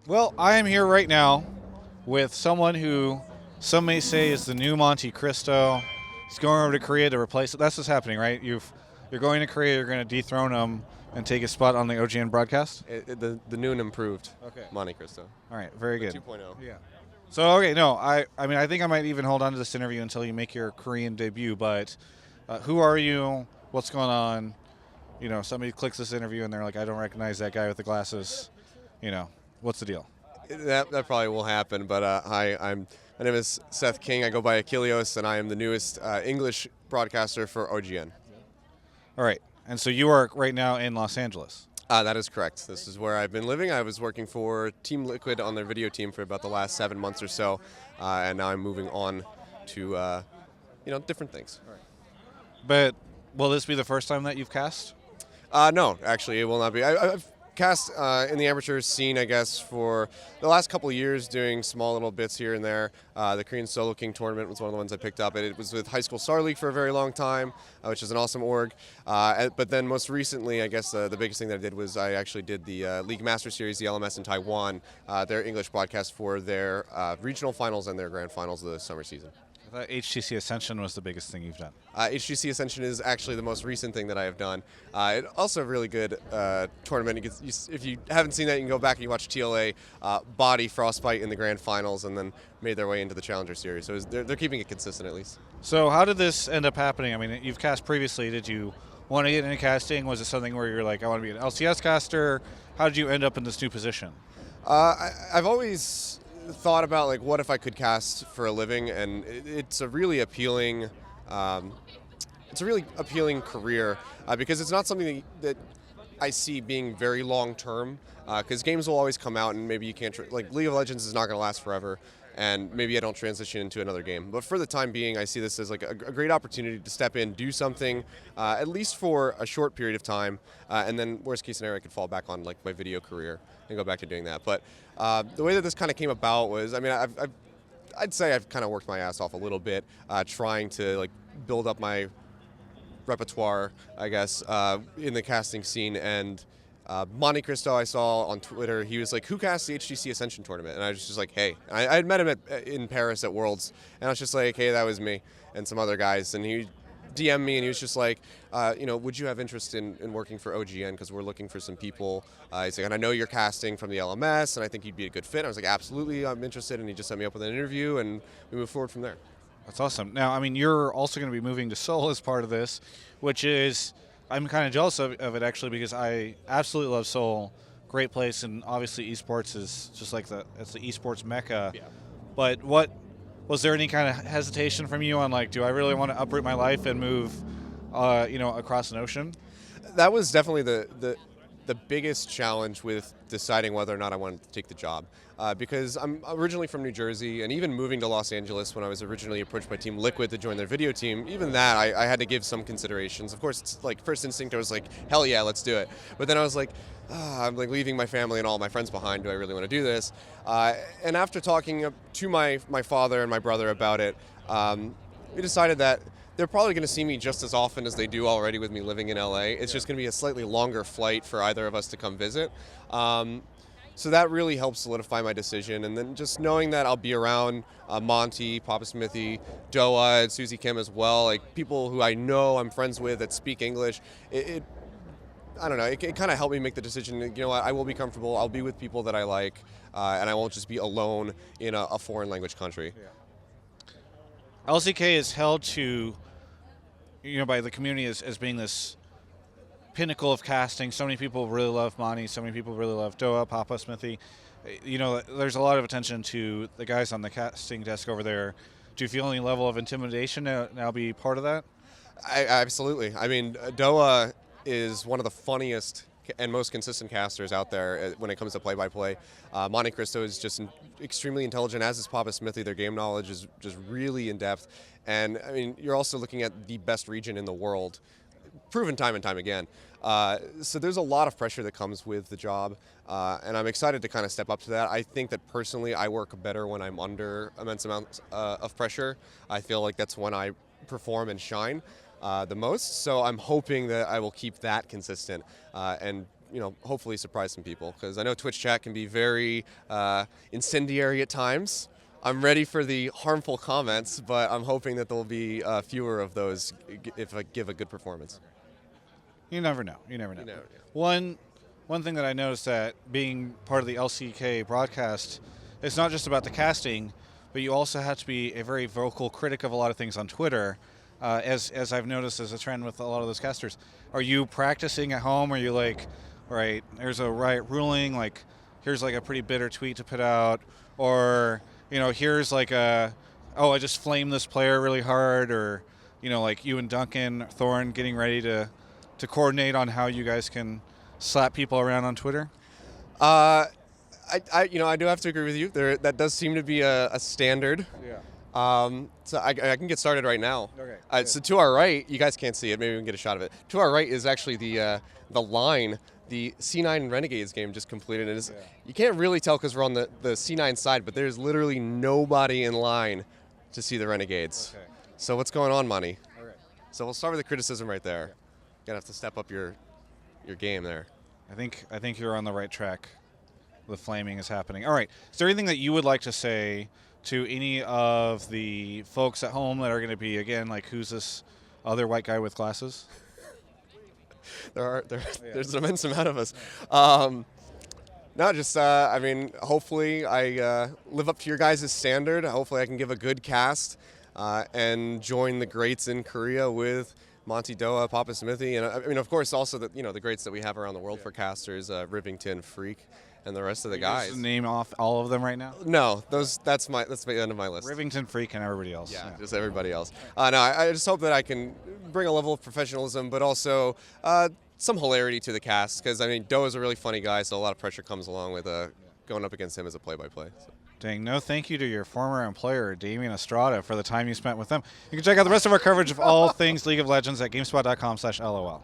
Well, I am here right now with someone who some may say is the new Monte Cristo. He's going over to Korea to replace it. That's what's happening, right? You're going to Korea. You're going to dethrone him and take his spot on the OGN broadcast. The new and improved Okay. Monte Cristo. All right. Very The good. 2.0. Yeah. So okay, no, I mean I think I might even hold on to this interview until you make your Korean debut. But who are you? What's going on? Somebody clicks this interview and they're like, I don't recognize that guy with the glasses. What's the deal? That probably will happen, but hi, my name is Seth King. I go by Achilios, and I am the newest English broadcaster for OGN. All right. And so you are right now in Los Angeles. That is correct. This is where I've been living. I was working for Team Liquid on their video team for about the last 7 months or so, and now I'm moving on to different things. But will this be the first time that you've cast? No, actually, it will not be. I've cast in the amateur scene, I guess, for the last couple of years, doing small little bits here and there. The Korean Solo King tournament was one of the ones I picked up. It was with High School Star League for a very long time, which is an awesome org. But then most recently, I guess the biggest thing that I did was I actually did the League Master Series, the LMS in Taiwan, their English broadcast for their regional finals and their grand finals of the summer season. I thought HTC Ascension was the biggest thing you've done. HGC Ascension is actually the most recent thing that I have done. It also a really good tournament. If you haven't seen that, you can go back and you watch TLA Body Frostbite in the grand finals, and then made their way into the Challenger Series. So they're keeping it consistent at least. So how did this end up happening? I mean, you've cast previously. Did you want to get into casting? Was it something where you're like, I want to be an LCS caster? How did you end up in this new position? I've always thought about, like, what if I could cast for a living, and it's a really appealing career because it's not something that I see being very long term, because games will always come out and maybe you can't like League of Legends is not going to last forever, and maybe I don't transition into another game. But for the time being, I see this as like a great opportunity to step in, do something, at least for a short period of time, and then worst case scenario, I could fall back on like my video career and go back to doing that. But the way that this kind of came about was, I mean, I'd say I've kind of worked my ass off a little bit, trying to like build up my repertoire, I guess, in the casting scene. And Monte Cristo, I saw on Twitter, he was like, who casts the HGC Ascension tournament? And I was just like, hey. I had met him in Paris at Worlds, and I was just like, hey, that was me and some other guys. And he DM'd me, and he was just like, would you have interest in working for OGN, because we're looking for some people. He's like, and I know you're casting from the LMS, and I think you'd be a good fit. And I was like, absolutely, I'm interested. And he just set me up with an interview, and we moved forward from there. That's awesome. Now, I mean, you're also going to be moving to Seoul as part of this, which is, I'm kind of jealous of it actually, because I absolutely love Seoul. Great place, and obviously esports is just like it's the esports mecca. Yeah. But was there any kind of hesitation from you on, like, do I really want to uproot my life and move, across an ocean? That was definitely the biggest challenge with deciding whether or not I wanted to take the job, because I'm originally from New Jersey, and even moving to Los Angeles when I was originally approached by Team Liquid to join their video team, even that I had to give some considerations. Of course, it's like first instinct I was like, hell yeah, let's do it. But then I was like, I'm like leaving my family and all my friends behind. Do I really want to do this? And after talking to my father and my brother about it, we decided that they're probably going to see me just as often as they do already with me living in LA. It's just going to be a slightly longer flight for either of us to come visit. So that really helps solidify my decision. And then just knowing that I'll be around Monty, Papa Smithy, Doa, and Susie Kim as well, like people who I know I'm friends with that speak English, I don't know, it kind of helped me make the decision. You know what, I will be comfortable, I'll be with people that I like, and I won't just be alone in a foreign language country. Yeah. LCK is held to, by the community as being this pinnacle of casting. So many people really love Monty. So many people really love Doa, Papa, Smithy. There's a lot of attention to the guys on the casting desk over there. Do you feel any level of intimidation to now be part of that? Absolutely. I mean, Doa is one of the funniest and most consistent casters out there when it comes to play-by-play. Monte Cristo is just extremely intelligent, as is Papa Smithy. Their game knowledge is just really in-depth. And, I mean, you're also looking at the best region in the world, proven time and time again. So there's a lot of pressure that comes with the job, and I'm excited to kind of step up to that. I think that personally I work better when I'm under immense amounts of pressure. I feel like that's when I perform and shine the most. So I'm hoping that I will keep that consistent and hopefully surprise some people, because I know Twitch chat can be very incendiary at times. I'm ready for the harmful comments, but I'm hoping that there'll be fewer of those if I give a good performance. You never know. You never know. You know, One thing that I noticed, that being part of the LCK broadcast, it's not just about the casting, but you also have to be a very vocal critic of a lot of things on Twitter, as I've noticed as a trend with a lot of those casters. Are you practicing at home? Are you like, all right, there's a riot ruling, like here's like a pretty bitter tweet to put out, or here's like I just flamed this player really hard, or like you and Duncan Thorne getting ready to coordinate on how you guys can slap people around on Twitter? I do have to agree with you. That does seem to be a standard. Yeah. So I can get started right now. Okay. So to our right, you guys can't see it. Maybe we can get a shot of it. To our right is actually the line. The C9 Renegades game just completed. You can't really tell because we're on the C9 side, but there's literally nobody in line to see the Renegades. Okay. So what's going on, Monty? All right. So we'll start with the criticism right there. Okay. You're gonna have to step up your game there. I think you're on the right track. The flaming is happening. All right. Is there anything that you would like to say to any of the folks at home that are going to be, again, like, who's this other white guy with glasses? There's an immense amount of us. No, just hopefully I live up to your guys' standard. Hopefully I can give a good cast and join the greats in Korea with Monty Doa, Papa Smithy, and of course also the greats that we have around the world for casters, Rivington, Freak, and the rest of the guys. Just name off all of them right now? No, that's the end of my list. Rivington, Freak, and everybody else. Yeah, just everybody else. No, I just hope that I can bring a level of professionalism, but also some hilarity to the cast, because Doa's a really funny guy, so a lot of pressure comes along with going up against him as a play-by-play. So. Dang, no thank you to your former employer, Damian Estrada, for the time you spent with them. You can check out the rest of our coverage of all things League of Legends at GameSpot.com/LOL.